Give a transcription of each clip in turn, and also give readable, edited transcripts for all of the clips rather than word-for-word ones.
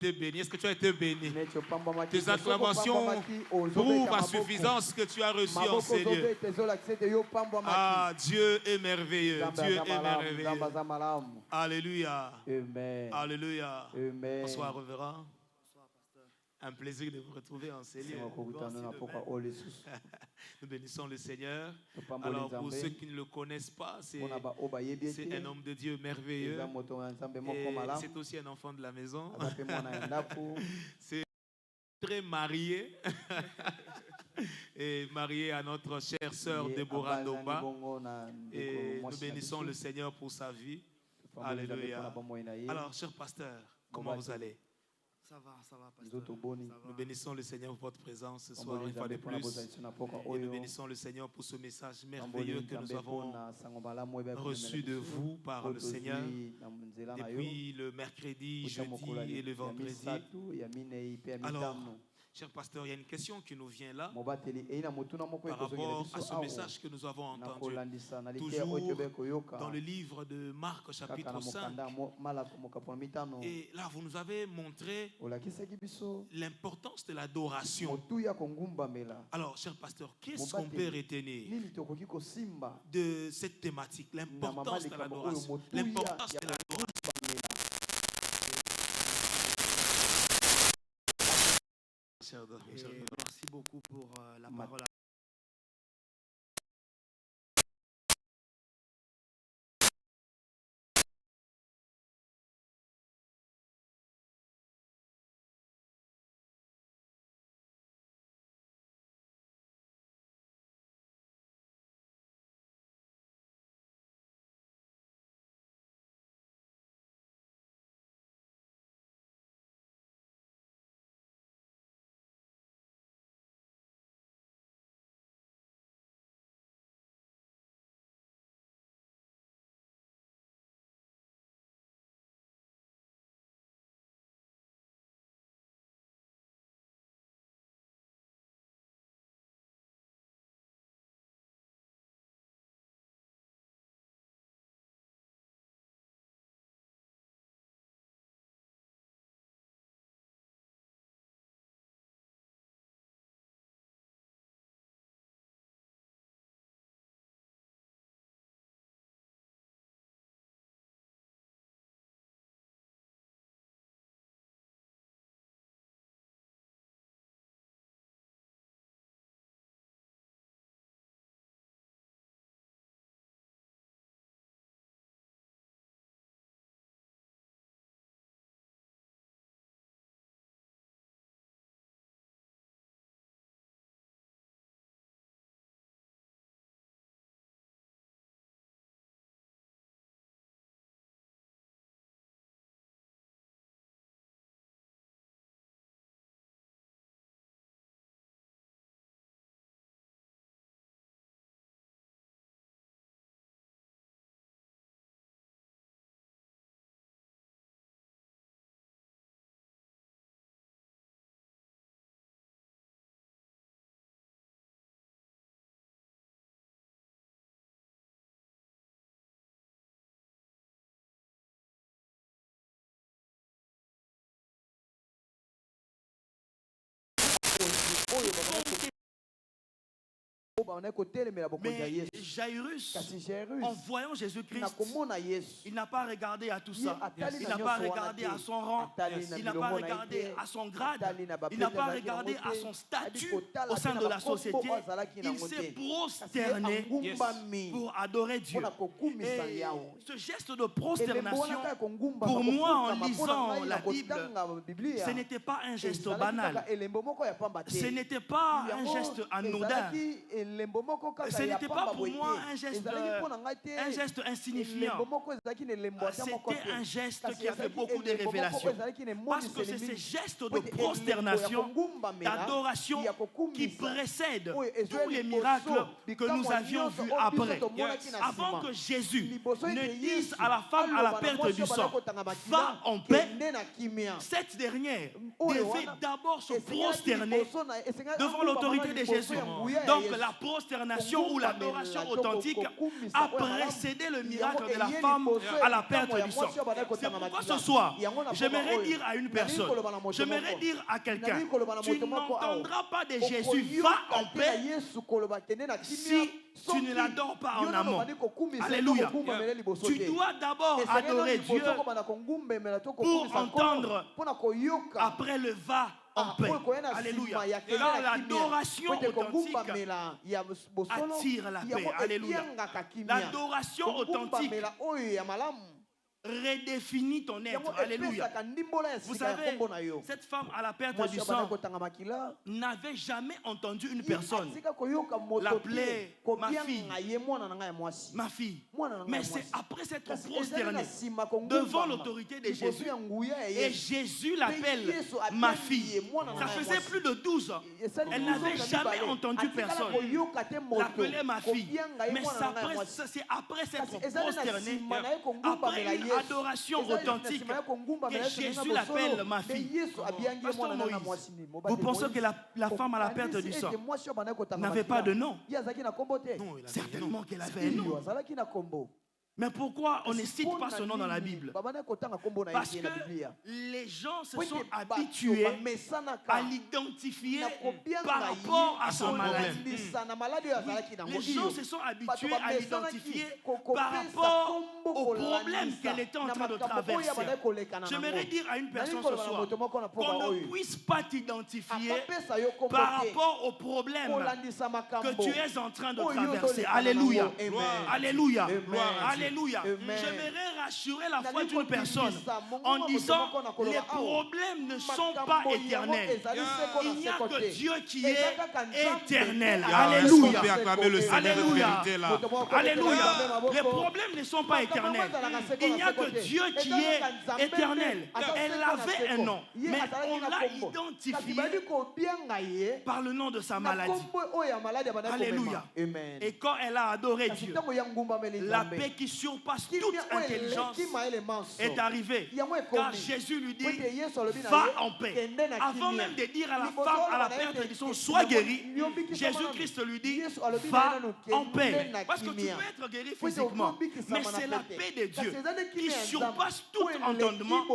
été béni. Est-ce que tu as été béni? Tes acclamations prouvent à suffisance que tu as reçu en Seigneur. Ah, Dieu est merveilleux. Dieu est merveilleux. Alléluia. Amen. Alléluia. Amen. Bonsoir, révérend. Un plaisir de vous retrouver en Seigneur. Nous bénissons le Seigneur. Alors, pour ceux qui ne le connaissent pas, c'est un homme de Dieu merveilleux. Et c'est aussi un enfant de la maison. C'est très marié. Et marié à notre chère sœur Déborah Ndomba. Et nous bénissons le Seigneur pour sa vie. Alléluia. Alors, cher pasteur, comment vous allez? Ça va, pasteur. Nous bénissons le Seigneur pour votre présence ce soir une fois de plus. Et nous bénissons le Seigneur pour ce message merveilleux que nous avons reçu de vous par le Seigneur depuis le mercredi, jeudi et le vendredi. Alors, cher pasteur, il y a une question qui nous vient là par rapport à ce message que nous avons entendu. Toujours dans le livre de Marc chapitre 5. Et là, vous nous avez montré l'importance de l'adoration. Alors, cher pasteur, qu'est-ce qu'on peut retenir de cette thématique? L'importance de l'adoration. L'importance de l'adoration. Merci beaucoup pour la parole. Mais Jairus, en voyant Jésus-Christ, il n'a pas regardé à tout ça. Il n'a pas regardé à son rang. Il n'a pas regardé à son grade. Il n'a pas regardé à son statut au sein de la société. Il s'est prosterné pour adorer Dieu. Et ce geste de prosternation, pour moi, en lisant la Bible, ce n'était pas un geste banal. Ce n'était pas un geste anodin. Ce n'était pas pour moi un geste insignifiant. C'était un geste qui avait beaucoup de révélations. Parce que c'est ces gestes de prosternation, d'adoration qui précèdent tous les miracles que nous avions vus après. Avant que Jésus ne dise à la femme à la perte du sang, va en paix, cette dernière devait d'abord se prosterner devant l'autorité de Jésus. Donc la prosternation ou l'adoration authentique a précédé le miracle de la femme à la perte du sang. C'est pourquoi ce soir, j'aimerais dire à une personne, j'aimerais dire à quelqu'un, tu n'entendras pas de Jésus, va en paix, si tu ne l'adores pas en amont. Alléluia. Tu dois d'abord adorer Dieu pour entendre après le va en paix. Alléluia. Car l'adoration authentique attire la paix. Alléluia. L'adoration authentique redéfinit ton être. Alléluia. Vous savez, cette femme à la perte du sang n'avait jamais entendu une personne l'appeler ma fille. Mais c'est après s'être prosternée devant l'autorité de Jésus et Jésus l'appelle ma fille. Ça faisait plus de 12 ans. Elle n'avait jamais entendu personne l'appeler ma fille. Mais c'est après s'être prosternée, après une adoration authentique, que Jésus l'appelle ma fille. Pasteur Moïse, vous pensez que la femme à la perte du sang n'avait pas de nom? Certainement qu'elle avait un nom. Mais pourquoi on ne cite pas ce nom dans la Bible? Parce que les gens se sont habitués à l'identifier par rapport à son maladie. Les gens se sont habitués à l'identifier par rapport au problème qu'elle était en train de traverser. J'aimerais dire à une personne ce soir qu'on ne puisse pas t'identifier par rapport au problème que tu es en train de traverser. Alléluia. Alléluia. Alléluia. J'aimerais rassurer la foi d'une personne en disant les problèmes ne sont pas éternels. Il n'y a que Dieu qui est éternel. Alléluia. Alléluia. Alléluia. Les problèmes ne sont pas éternels. Il n'y a que Dieu qui est éternel. Elle avait un nom, mais on l'a identifié par le nom de sa maladie. Alléluia. Et quand elle a adoré Dieu, la paix qui surpasse toute intelligence est arrivée. Car Jésus lui dit, va en paix. Avant même de dire à la femme à la perte du sang, sois guérie, Jésus-Christ lui dit, va en paix. Parce que tu peux être guéri physiquement, mais c'est la paix de Dieu qui surpasse tout entendement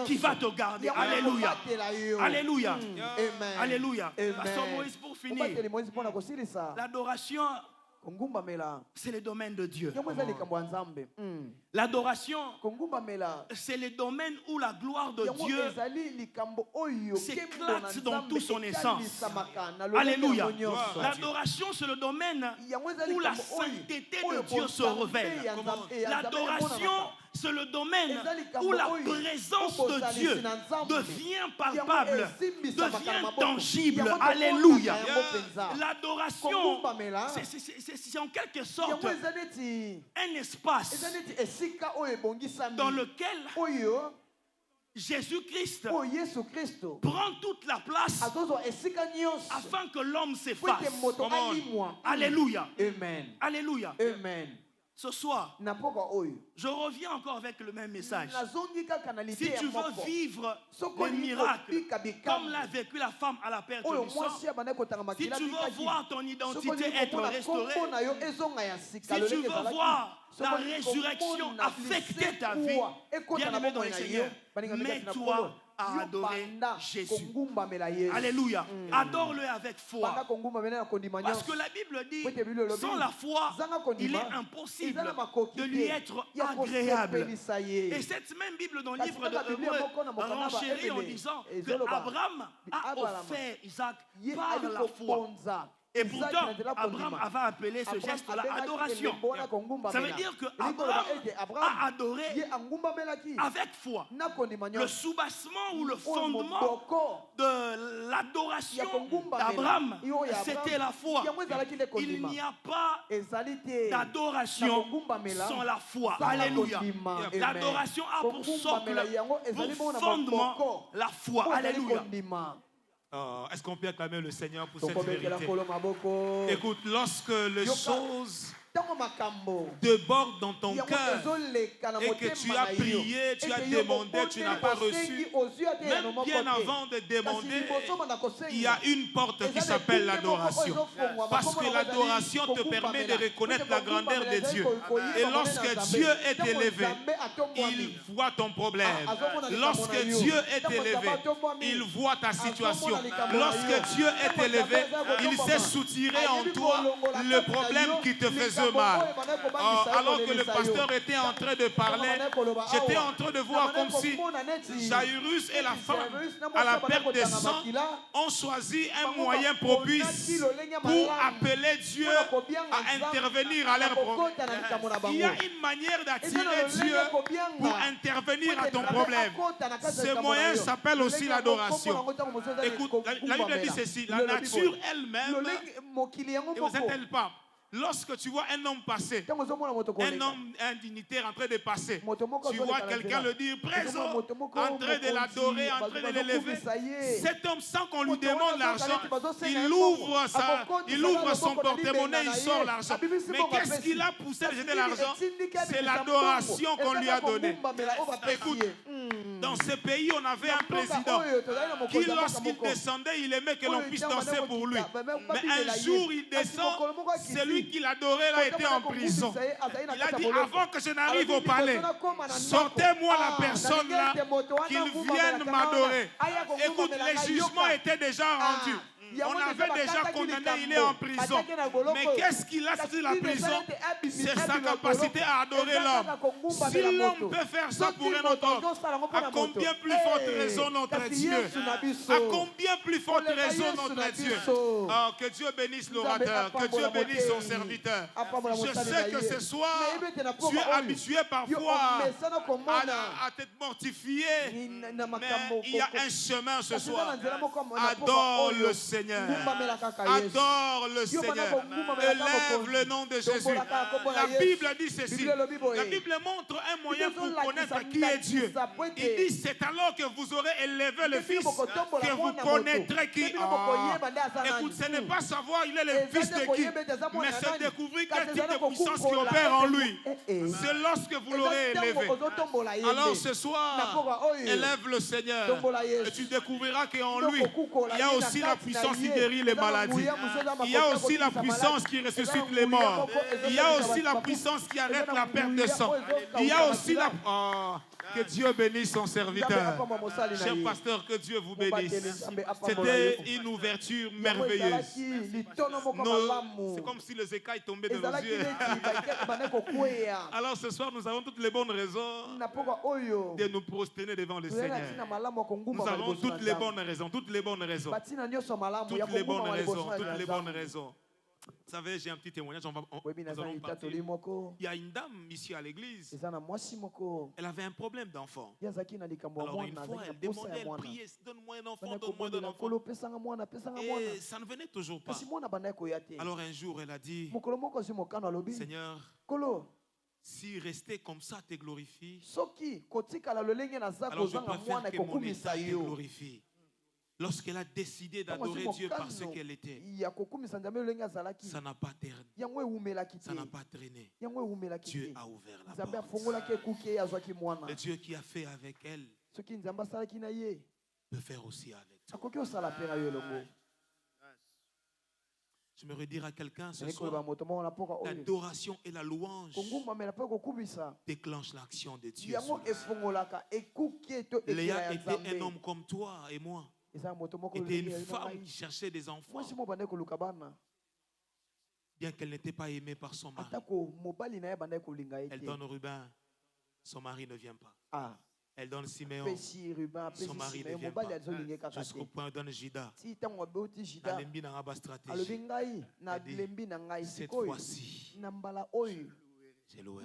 qui va te garder. Alléluia. Alléluia. Alléluia. Pasteur Moïse, pour finir, l'adoration, c'est le domaine de Dieu. L'adoration, c'est le domaine où la gloire de Dieu s'éclate dans toute son essence. Alléluia. L'adoration, c'est le domaine où la sainteté de Dieu se révèle. L'adoration, c'est le domaine où la présence de Dieu devient palpable, devient tangible. Alléluia. L'adoration, c'est en quelque sorte un espace dans lequel Jésus-Christ prend toute la place afin que l'homme s'efface. Alléluia. Alléluia. Ce soir, je reviens encore avec le même message. Si tu veux vivre le miracle comme l'a vécu la femme à la perte du sang, si tu veux voir ton identité être restaurée, si tu veux voir la résurrection affecter ta vie, bien-aimé dans le Seigneur, mets-toi à adorer Jésus. Alléluia. Adore-le avec foi. Parce que la Bible dit, sans la foi, il est impossible de lui être agréable. Et cette même Bible dans le livre de Hébreux renchérit en disant que Abraham a offert Isaac par la foi. Et pourtant, Abraham avait appelé ce geste-là adoration. Ça veut dire que Abraham a adoré avec foi. Le soubassement ou le fondement de l'adoration d'Abraham, c'était la foi. Il n'y a pas d'adoration sans la foi. Alléluia. L'adoration a pour socle, pour fondement, la foi. Alléluia. Est-ce qu'on peut acclamer le Seigneur pour cette vérité? Écoute, lorsque les choses déborde dans ton cœur et que tu as prié, tu as demandé, tu n'as pas reçu, même bien avant de demander, il y a une porte qui s'appelle l'adoration. Parce que l'adoration te permet de reconnaître la grandeur de Dieu. Et lorsque Dieu est élevé, il voit ton problème. Lorsque Dieu est élevé, il voit ta situation. Lorsque Dieu est élevé, il sait soutirer en toi le problème qui te faisait mal. Alors que le pasteur était en train de parler, j'étais en train de voir comme si Jairus et la femme à la perte de sang ont choisi un moyen propice pour appeler Dieu à intervenir à leur problème. Il y a une manière d'attirer Dieu pour intervenir à ton problème. Ce moyen s'appelle aussi l'adoration. Écoute, la Bible dit ceci, la nature elle-même ne vous attelle pas. Lorsque tu vois un homme passer, un homme, un dignitaire en train de passer, tu vois quelqu'un le dire présent, en train de l'adorer, en train de l'élever. Cet homme, sans qu'on lui demande l'argent, il ouvre son porte-monnaie, il sort l'argent. Mais qu'est-ce qui l'a poussé à jeter l'argent? C'est l'adoration qu'on lui a donnée. Écoute, dans ce pays, on avait un président qui, lorsqu'il descendait, il aimait que l'on puisse danser pour lui. Mais un jour, il descend, celui qui l'adorait là était en prison. Il a dit, avant que je n'arrive au palais, sortez-moi la personne là, qu'il vienne m'adorer. Écoute, les jugements étaient déjà rendus. On avait déjà condamné, il est en prison. Mais qu'est-ce qu'il a sorti de la prison? C'est sa capacité à adorer l'homme. Si l'homme peut faire ça pour un autre homme, à combien plus forte raison notre Dieu? À combien plus forte raison notre Dieu? Oh, que Dieu bénisse l'orateur, que Dieu bénisse son serviteur. Je sais que ce soir, tu es habitué parfois à te mortifier, mais il y a un chemin ce soir. Adore le Seigneur. Adore le Seigneur. Élève le nom de Jésus. La Bible dit ceci. La Bible montre un moyen pour connaître qui est Dieu. Il dit, c'est alors que vous aurez élevé le Fils que vous connaîtrez qui est. Écoute, ce n'est pas savoir il est le Fils de qui, mais c'est découvrir quel type de puissance qui opère en lui. C'est lorsque vous l'aurez élevé. Alors ce soir, élève le Seigneur et tu découvriras qu'en lui, il y a aussi la puissance qui guérit les maladies. Il y a aussi la puissance qui ressuscite les morts. Il y a aussi la puissance qui arrête la perte de sang. Il y a aussi la... que Dieu bénisse son serviteur. Cher pasteur, que Dieu vous bénisse. C'était une ouverture merveilleuse. C'est comme si les écailles tombaient de nos yeux. Alors ce soir, nous avons toutes les bonnes raisons de nous prosterner devant le Seigneur. Nous avons toutes les bonnes raisons, toutes les bonnes raisons. Toutes les bonnes raisons, toutes les bonnes raisons. Vous savez, j'ai un petit témoignage, nous allons partir. Il y a une dame ici à l'église, elle avait un problème d'enfant. Alors une fois, elle demandait, elle priait, donne-moi un enfant, donne-moi un enfant. Et ça ne venait toujours pas. Alors un jour, elle a dit, Seigneur, si rester comme ça te glorifie, alors je préfère que mon état te glorifie. Lorsqu'elle a décidé d'adorer Dieu parce qu'elle était, ça n'a pas traîné. Dieu a ouvert la porte. Le Dieu qui a fait avec elle peut faire aussi avec toi. Je me redire à quelqu'un ce soir, l'adoration et la louange déclenchent l'action de Dieu. Léa était un homme comme toi et moi. Était une femme qui cherchait des enfants. Bien qu'elle n'était pas aimée par son mari. Elle donne Ruben, son mari ne vient pas. Elle donne Siméon, son mari ne vient pas. Jusqu'au point où elle donne Jida. Cette fois-ci, j'ai loué.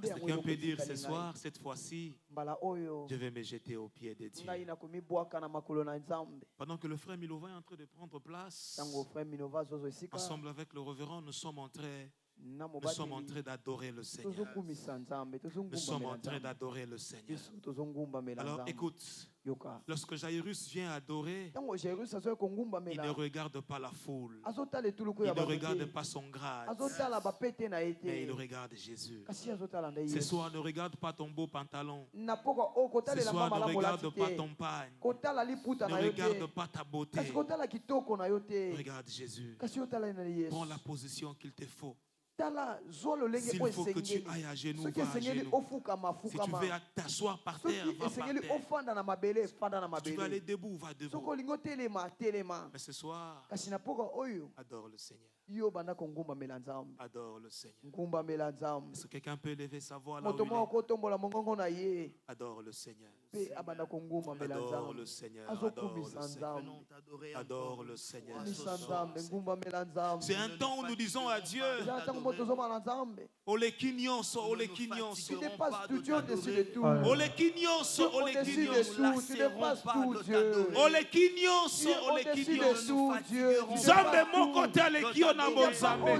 Quelqu'un peut dire ce soir, cette fois-ci, je vais me jeter aux pieds de Dieu. Pendant que le frère Milova est en train de prendre place, ensemble avec le révérend, nous sommes en train Nous sommes en train d'adorer le Seigneur. Nous sommes en train d'adorer le Seigneur. Alors écoute, lorsque Jairus vient adorer, il ne regarde pas la foule. Il ne regarde pas son grade. Mais il regarde Jésus. Ce soir, ne regarde pas ton beau pantalon. Ce soir, ne regarde pas ton pagne. Ne regarde pas ta beauté. Regarde Jésus. Prends la position qu'il te faut. S'il faut que tu ailles à genoux, va à genoux. Si tu veux t'asseoir par terre, va par terre. Si tu veux aller debout, va debout. Mais ce soir, adore le Seigneur. Adore le Seigneur. Est-ce que quelqu'un peut élever sa voix là où il est? Adore le Seigneur. Adore le Seigneur. Adore le Seigneur. C'est un temps où nous disons à Dieu, Olekinyonso, Olekinyonso. Tu dépasses tout Dieu au-dessus de tout. Olekinyonso, Olekinyonso. Olekinyonso, Olekinyonso. Nzambe moko te aleki na Nzambe.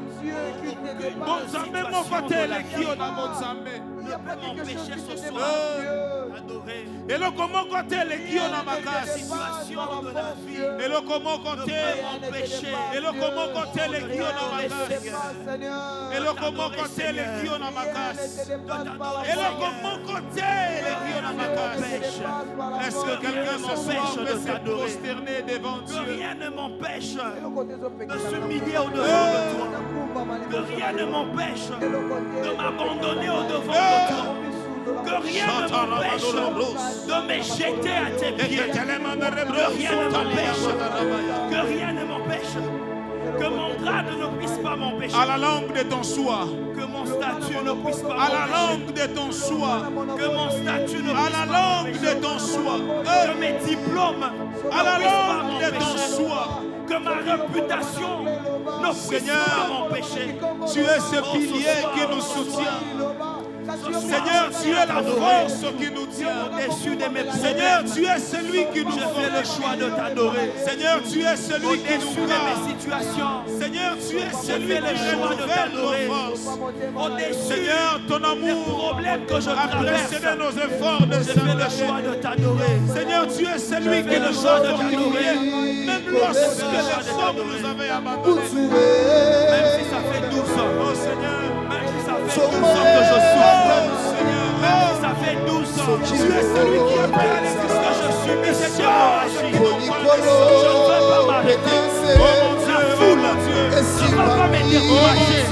Nzambe moko te aleki na Nzambe. Ne peut m'empêcher ce soir d'adorer. Et le comment côté les qui on a ma casse. Situation de la vie. Et le comment côté m'empêcher. Et le comment côté les qui on a ma casse. Et le comment côté les qui on a ma casse. Et le comment côté les qui on a ma casse. Est-ce que quelqu'un m'empêche de se prosterner devant Dieu? Que rien ne m'empêche de s'humilier au-devant de toi. Que rien ne m'empêche de m'abandonner au-devant de toi. Que rien ne m'empêche de me jeter à tes pieds. Que rien ne m'empêche. Que mon grade ne puisse pas m'empêcher. À la langue de ton choix. Que mon statut ne puisse pas m'empêcher. À la langue de ton choix. Que mon statut ne puisse pas m'empêcher. À la langue de ton choix. Que mes diplômes à la langue de ton choix. Que ma réputation ne puisse pas m'empêcher. Tu es ce pilier qui nous soutient. Seigneur, tu es la force qui nous tient. Seigneur, tu es celui qui nous fait le choix de t'adorer. Seigneur, tu es celui qui nous garde mes situations. Seigneur, tu es celui qui renouvelle nos forces. Seigneur, ton amour a précédé nos efforts de t'adorer. Seigneur, tu es celui qui nous a t'adorer. Même lorsque les hommes nous avaient abandonnés. Même si ça fait 12 ans. Oh Seigneur. Même si ça fait 12 ans que je suis. Même si ça fait 12 ans, tu es celui qui a fait que je suis missionnaire. Je ne veux pas m'arrêter. La foule ne va pas me décourager à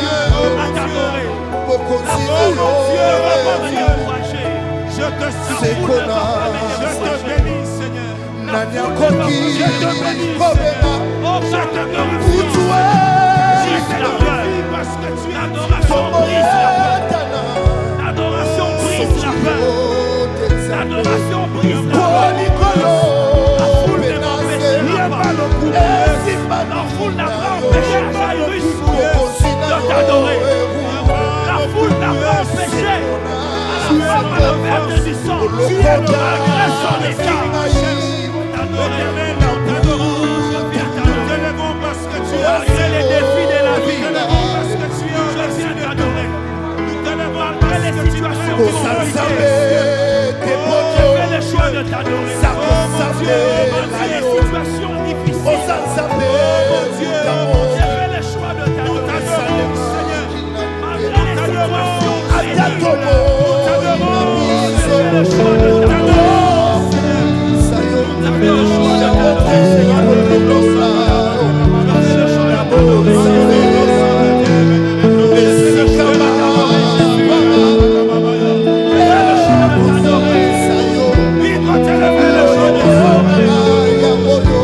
t'adorer. La foule ne va pas me décourager. Je te bénis, Seigneur. Je te bénis, Seigneur. Oh, je te glorifie. Parce que tu as l'adoration brise la peur. L'adoration brise la peur. L'adoration brise la peur. La foule ne m'empêchera pas. La foule n'a pas empêché Jairus de t'adorer. La foule n'a pas empêché à la femme à la perte du sang, malgré son état. Malgré les défis de la vie, je viens t'adorer. Malgré les situations compliquées, je fais le choix de t'adorer. Malgré les situations difficiles, je fais le choix de t'adorer. Malgré les situations aériennes, je fais le choix de t'adorer. Je fais le choix de t'adorer.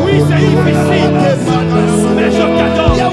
Oui, c'est difficile, mais je t'adore.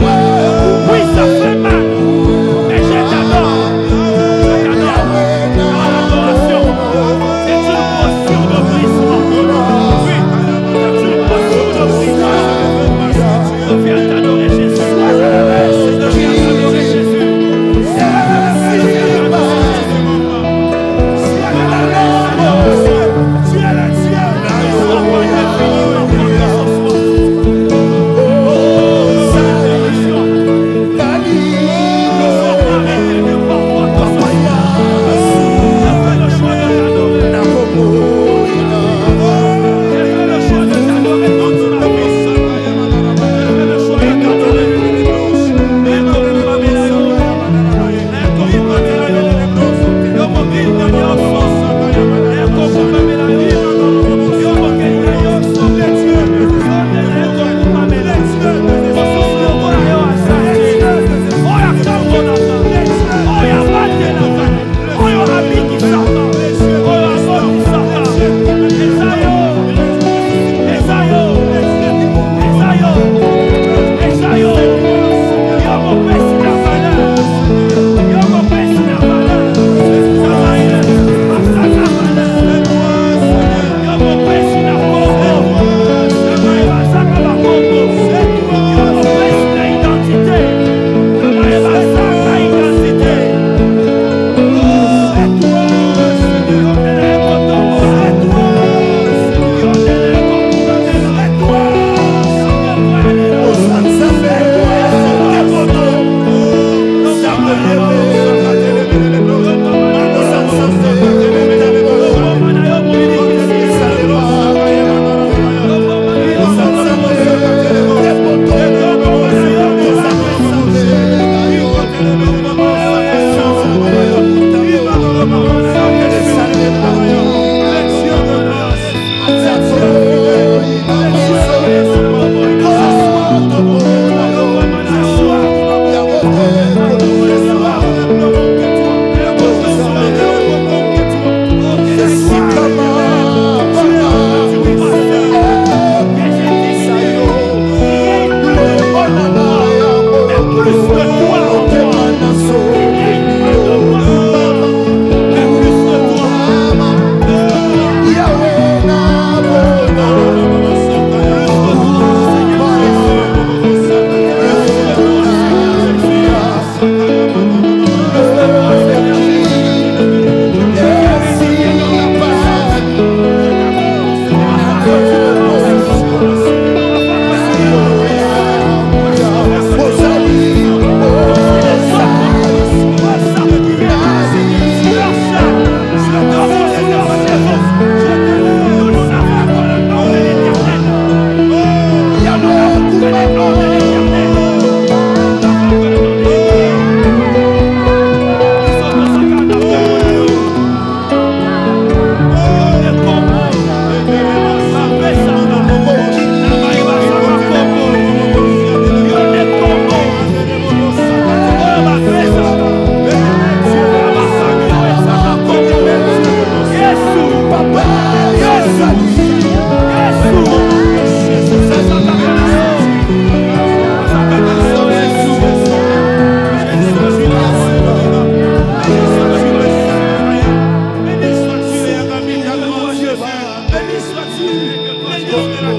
Seigneur,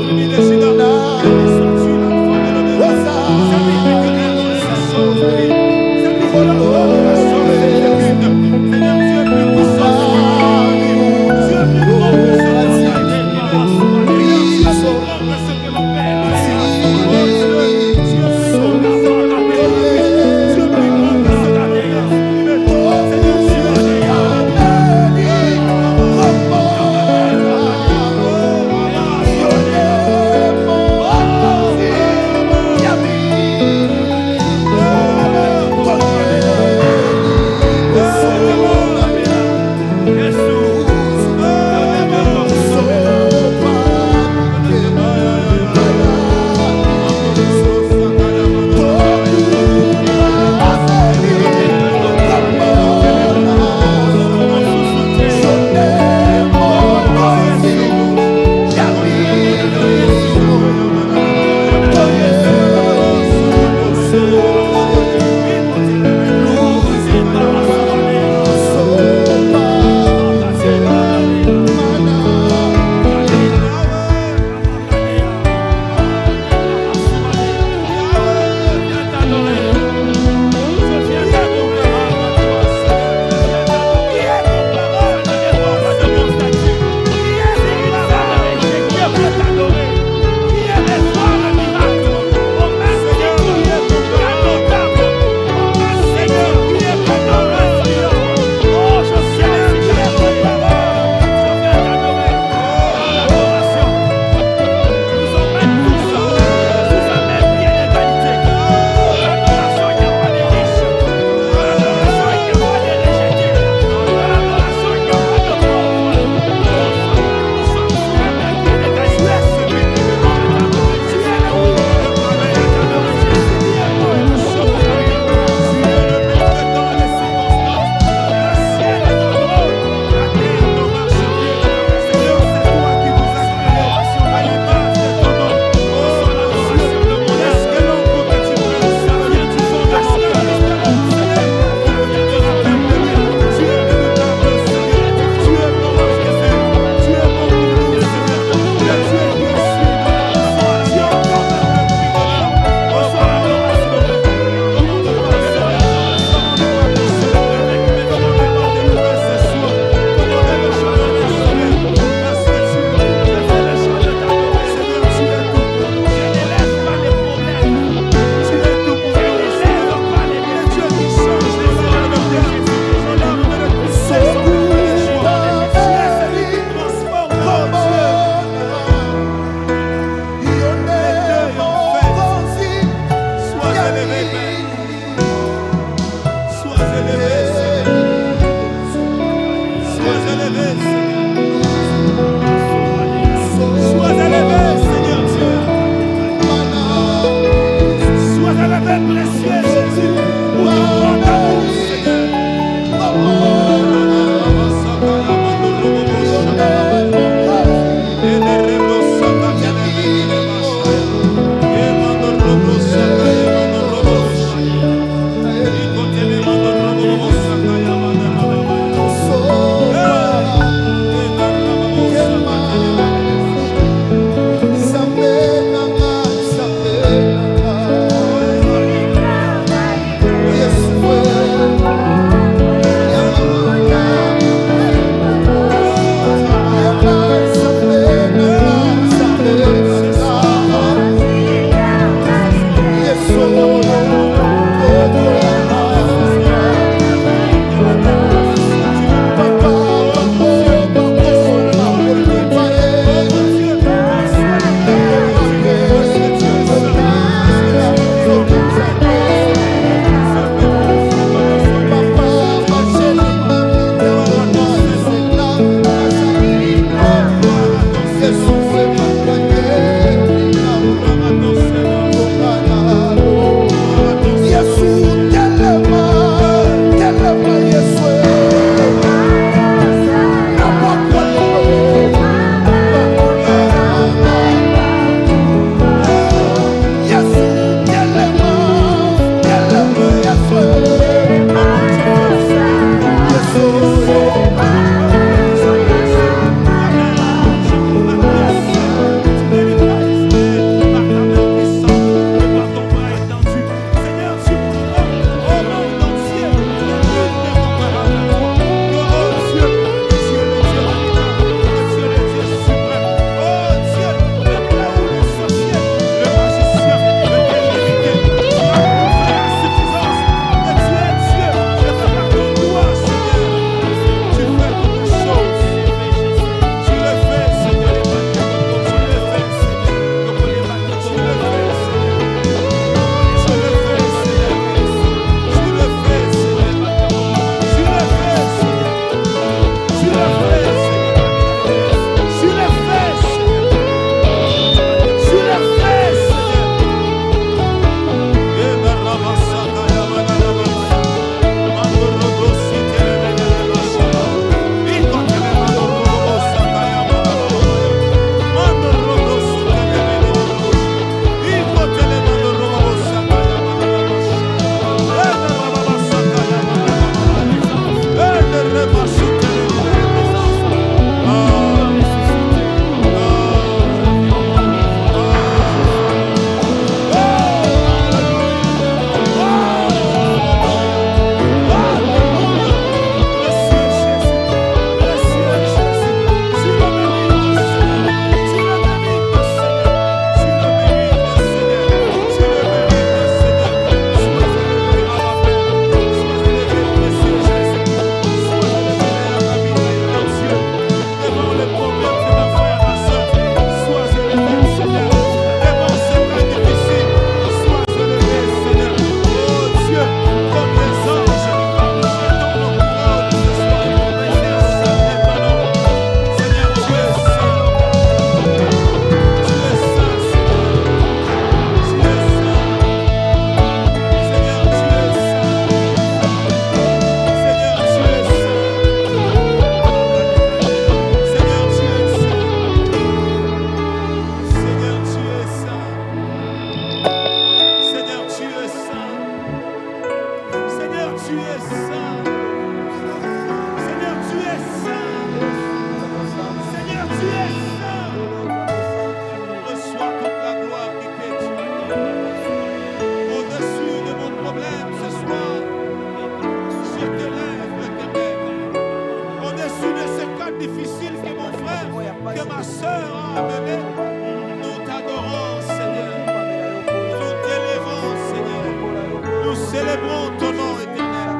célébrons ton nom éternel.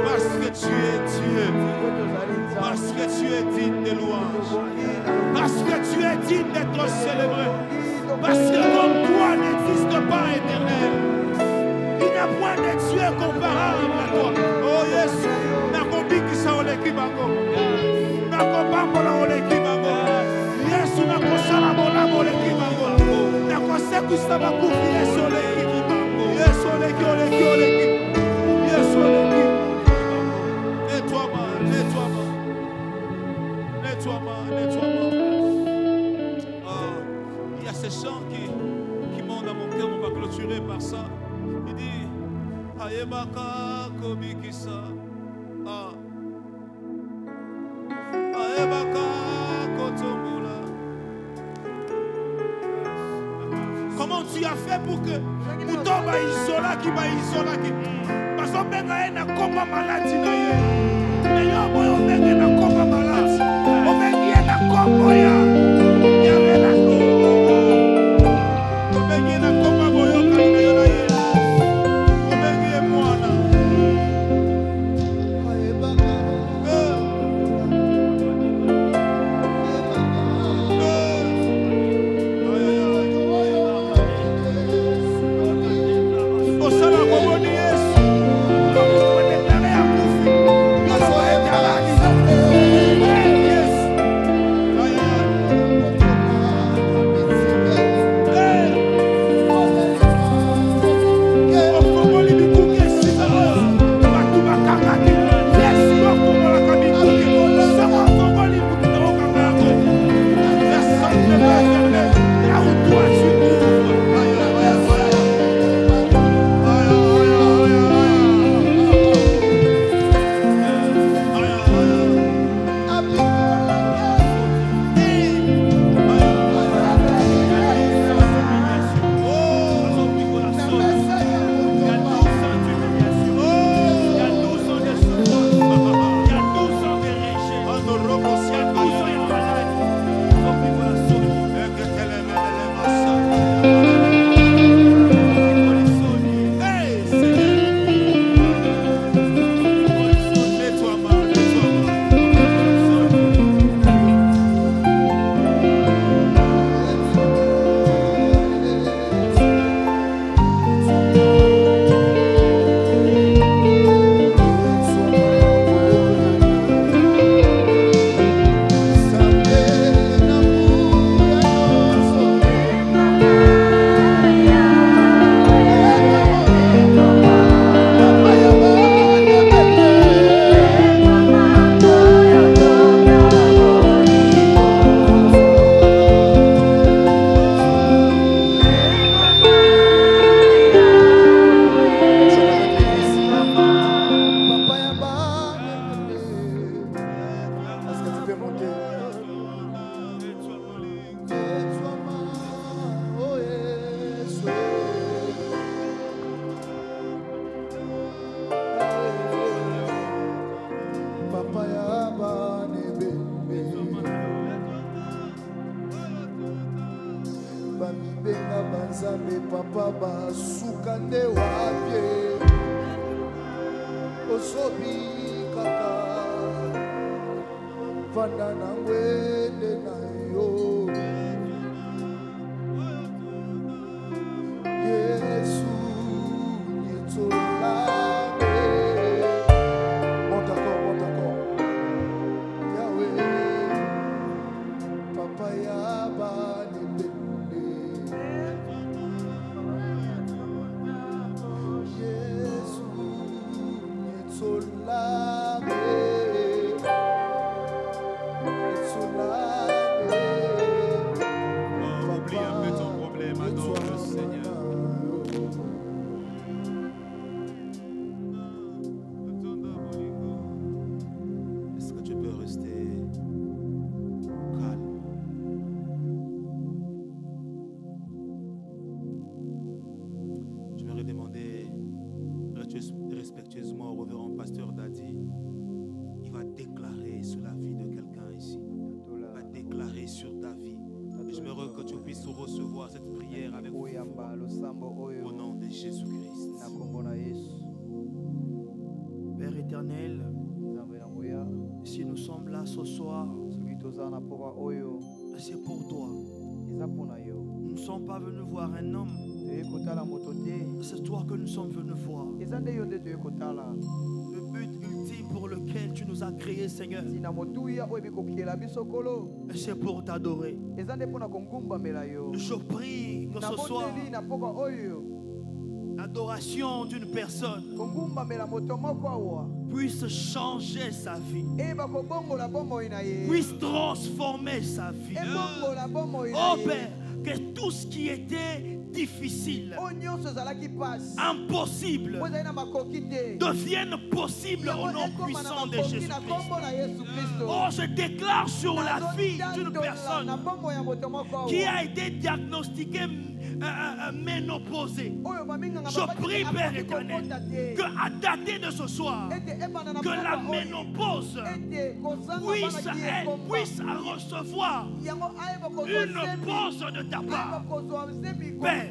Parce que tu es Dieu. Parce que tu es digne de louange. Parce que tu es digne d'être célébré. Parce que comme toi n'existe pas éternel. Il n'y a point de Dieu comparable à toi. Oh yes. Nakobikisa oleki bango. Nakobambola oleki bango. Yesu nakosala molamo oleki bango. Nakosekuisa bakufi Yesu oleki bango. Yesu oleki oleki oleki. Yesu oleki. Nettoie-moi, nettoie-moi. Nettoie-moi, nettoie-moi. Il y a ces chants qui montent dans mon cœur, on va clôturer par ça. Il dit Ayebaka Kobikisa. Ayebaka Kotomola. Comment tu as fait pour que Moutomba isola qui va isola qui. Parce que Benga est na koma maladie na ye. Mais yo boy on Benga na koma maladie. On Benga na koma ya. Ya vela ko. On Benga na koma boyo kana yo na ye. On Benga mwana. Solame. puissions recevoir cette prière avec vous. Au nom de Jésus-Christ. Père éternel, si nous sommes là ce soir, c'est pour toi. Nous ne sommes pas venus voir un homme. C'est toi que nous sommes venus voir. Le but ultime pour lequel tu nous as créés, Seigneur, c'est pour t'adorer. Je prie que ce soit l'adoration d'une personne puisse changer sa vie, puisse transformer sa vie. Oh Père, que tout ce qui était difficile, impossible, devienne possible au nom puissant de Jésus-Christ. Oh, je déclare sur la vie d'une personne qui a été diagnostiquée ménopausée. Je prie, Père éternel, qu'à dater de ce soir, que la ménopause puisse recevoir une pause de ta part. Père,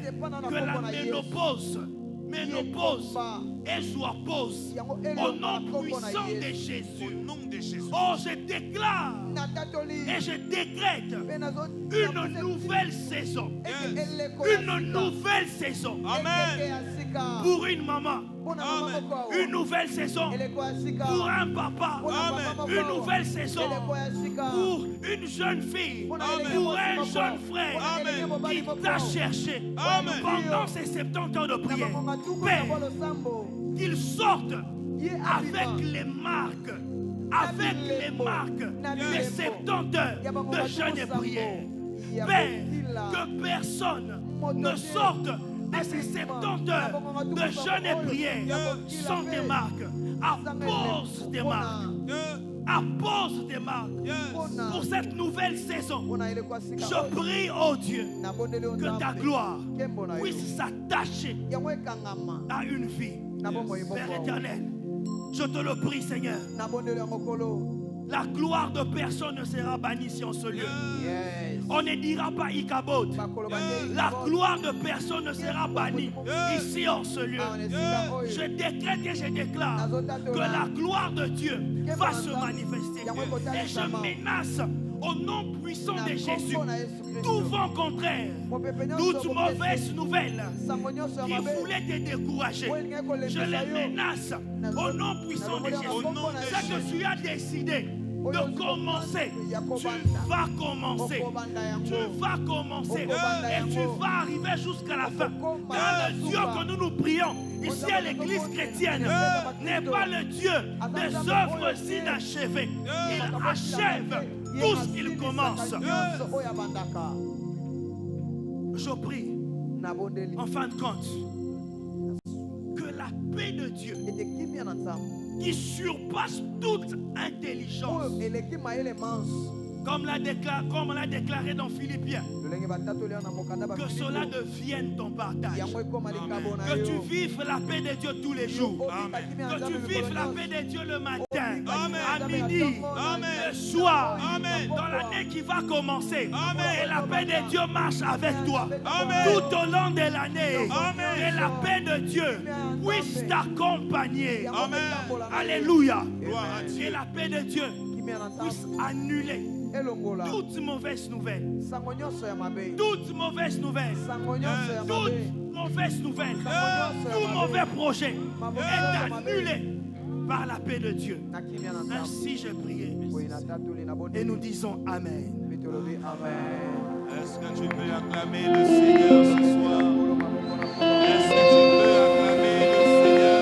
que la ménopause et soit pause au nom puissant de Jésus. Oh, je déclare et je décrète une nouvelle saison. Une nouvelle saison. Amen. Pour une maman. Amen. Une nouvelle saison pour un papa. Amen. Une nouvelle saison pour une jeune fille. Amen. Pour un jeune frère. Amen. Qui t'a cherché. Amen. Pendant ces 70 ans de prière. Père, qu'ils sortent avec les marques. Avec les marques des 70 heures de jeûne et prière. Père, que personne ne sorte de ces 70 heures de jeûne et prière sans des marques. Appose des marques. Appose des marques pour cette nouvelle saison. Je prie, oh Dieu, que ta gloire puisse s'attacher à une vie. Père éternel, je te le prie, Seigneur. La gloire de personne ne sera bannie sur ce lieu. On ne dira pas Ikabod. La gloire de personne ne sera bannie ici en ce lieu. Je décrète et je déclare que la gloire de Dieu va se manifester. Et je menace au nom puissant de Jésus tout vent contraire, toute mauvaise nouvelle qui voulait te décourager. Je les menace au nom puissant de Jésus. Ce que tu as décidé de commencer, tu vas commencer. Tu vas commencer et tu vas arriver jusqu'à la fin. Car le Dieu que nous nous prions ici à l'église chrétienne n'est pas le Dieu des œuvres inachevées. Il achève tout ce qu'il commence. Je prie, en fin de compte, que la paix de Dieu, qui surpasse toute intelligence, comme l'a déclaré dans Philippiens, que cela devienne ton partage. Que tu vives la paix de Dieu tous les jours. Amen. Que tu vives la paix de Dieu le matin, amen, à midi, amen, le soir, amen, dans l'année qui va commencer. Amen. Et la paix de Dieu marche avec toi. Amen. Tout au long de l'année. Et la paix de Dieu puisse t'accompagner. Amen. Alléluia. Et la paix de Dieu puisse annuler toute mauvaise nouvelle. Toute mauvaise nouvelle. Toute mauvaise nouvelle. Tout mauvais projet est annulé par la paix de Dieu. Ainsi j'ai prié. Et nous disons Amen. Est-ce que tu peux acclamer le Seigneur ce soir? Est-ce que tu peux acclamer le Seigneur?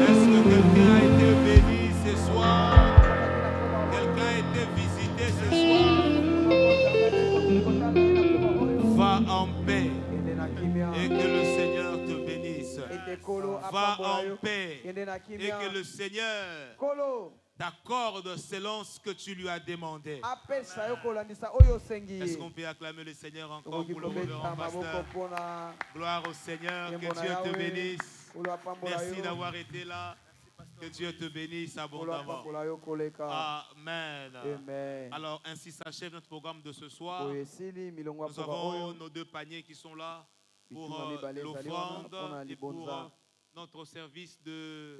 Est-ce que quelqu'un a été béni ce soir? Quelqu'un a été visité ce soir? Va en paix et que le Seigneur te bénisse. Va en paix et que le Seigneur t'accorde selon ce que tu lui as demandé. Est-ce qu'on peut acclamer le Seigneur encore pour le révérend pasteur? Gloire au Seigneur, que Dieu te bénisse. Merci d'avoir été là. Que Dieu te bénisse abondamment. Amen. Alors, ainsi s'achève notre programme de ce soir. Nous avons nos 2 paniers qui sont là pour l'offrande et pour notre service de